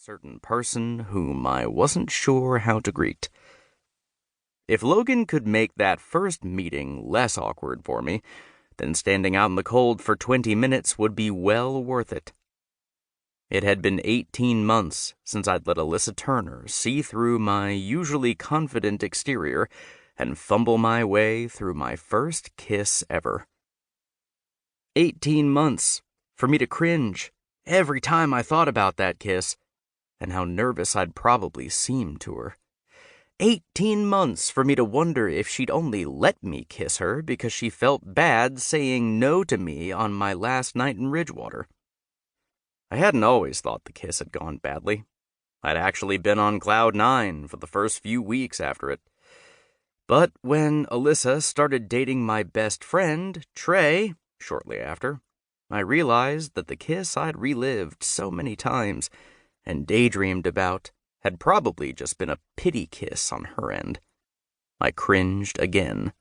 certain person whom I wasn't sure how to greet. If Logan could make that first meeting less awkward for me, then standing out in the cold for 20 minutes would be well worth it. It had been 18 months since I'd let Alyssa Turner see through my usually confident exterior and fumble my way through my first kiss ever. 18 months for me to cringe every time I thought about that kiss and how nervous I'd probably seemed to her. 18 months for me to wonder if she'd only let me kiss her because she felt bad saying no to me on my last night in Ridgewater. I hadn't always thought the kiss had gone badly. I'd actually been on cloud 9 for the first few weeks after it. But when Alyssa started dating my best friend, Trey, shortly after, I realized that the kiss I'd relived so many times and daydreamed about had probably just been a pity kiss on her end. I cringed again.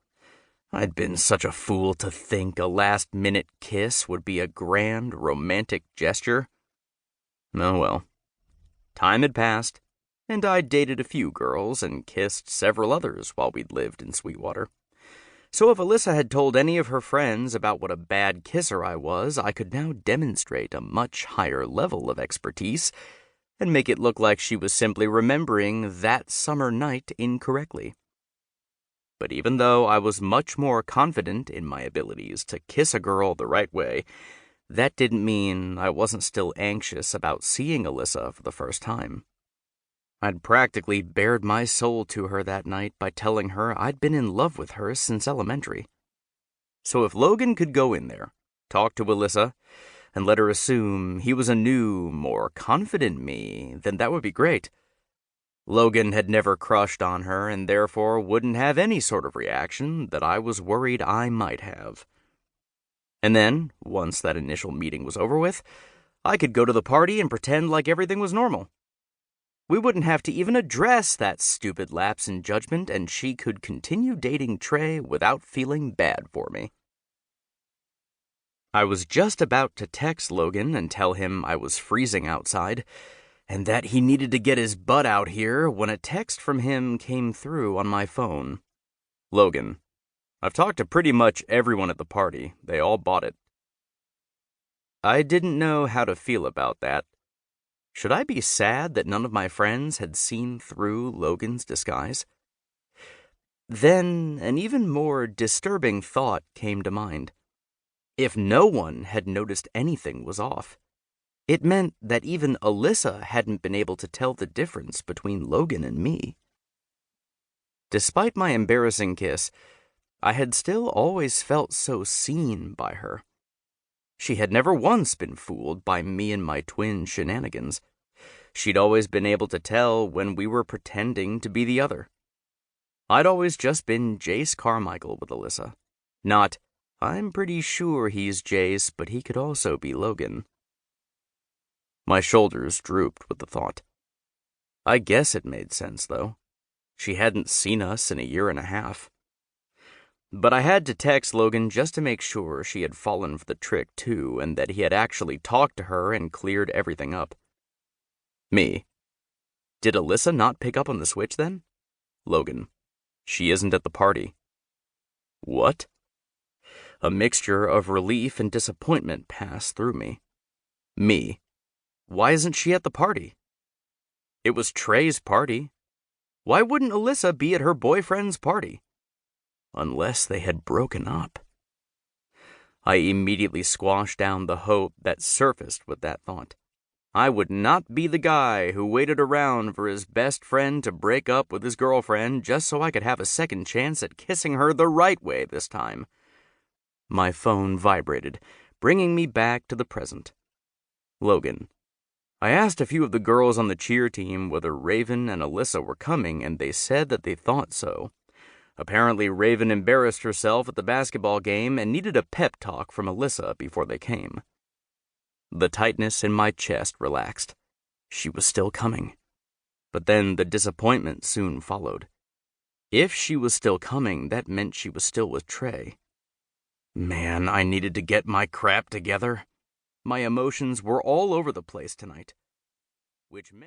I'd been such a fool to think a last-minute kiss would be a grand, romantic gesture. Oh well. Time had passed, and I'd dated a few girls and kissed several others while we'd lived in Sweetwater. So if Alyssa had told any of her friends about what a bad kisser I was, I could now demonstrate a much higher level of expertise and make it look like she was simply remembering that summer night incorrectly. But even though I was much more confident in my abilities to kiss a girl the right way, that didn't mean I wasn't still anxious about seeing Alyssa for the first time. I'd practically bared my soul to her that night by telling her I'd been in love with her since elementary. So if Logan could go in there, talk to Alyssa, and let her assume he was a new, more confident me, then that would be great. Logan had never crushed on her and therefore wouldn't have any sort of reaction that I was worried I might have. And then, once that initial meeting was over with, I could go to the party and pretend like everything was normal. We wouldn't have to even address that stupid lapse in judgment, and she could continue dating Trey without feeling bad for me. I was just about to text Logan and tell him I was freezing outside, and that he needed to get his butt out here when a text from him came through on my phone. Logan, I've talked to pretty much everyone at the party. They all bought it. I didn't know how to feel about that. Should I be sad that none of my friends had seen through Logan's disguise? Then an even more disturbing thought came to mind. If no one had noticed anything was off, it meant that even Alyssa hadn't been able to tell the difference between Logan and me. Despite my embarrassing kiss, I had still always felt so seen by her. She had never once been fooled by me and my twin shenanigans. She'd always been able to tell when we were pretending to be the other. I'd always just been Jace Carmichael with Alyssa, not, I'm pretty sure he's Jace, but he could also be Logan. My shoulders drooped with the thought. I guess it made sense, though. She hadn't seen us in a year and a half. But I had to text Logan just to make sure she had fallen for the trick, too, and that he had actually talked to her and cleared everything up. Me. Did Alyssa not pick up on the switch, then? Logan. She isn't at the party. What? A mixture of relief and disappointment passed through me. Me. Why isn't she at the party? It was Trey's party. Why wouldn't Alyssa be at her boyfriend's party? Unless they had broken up. I immediately squashed down the hope that surfaced with that thought. I would not be the guy who waited around for his best friend to break up with his girlfriend just so I could have a second chance at kissing her the right way this time. My phone vibrated, bringing me back to the present. Logan. I asked a few of the girls on the cheer team whether Raven and Alyssa were coming, and they said that they thought so. Apparently, Raven embarrassed herself at the basketball game and needed a pep talk from Alyssa before they came. The tightness in my chest relaxed. She was still coming. But then the disappointment soon followed. If she was still coming, that meant she was still with Trey. Man, I needed to get my crap together. My emotions were all over the place tonight. Which meant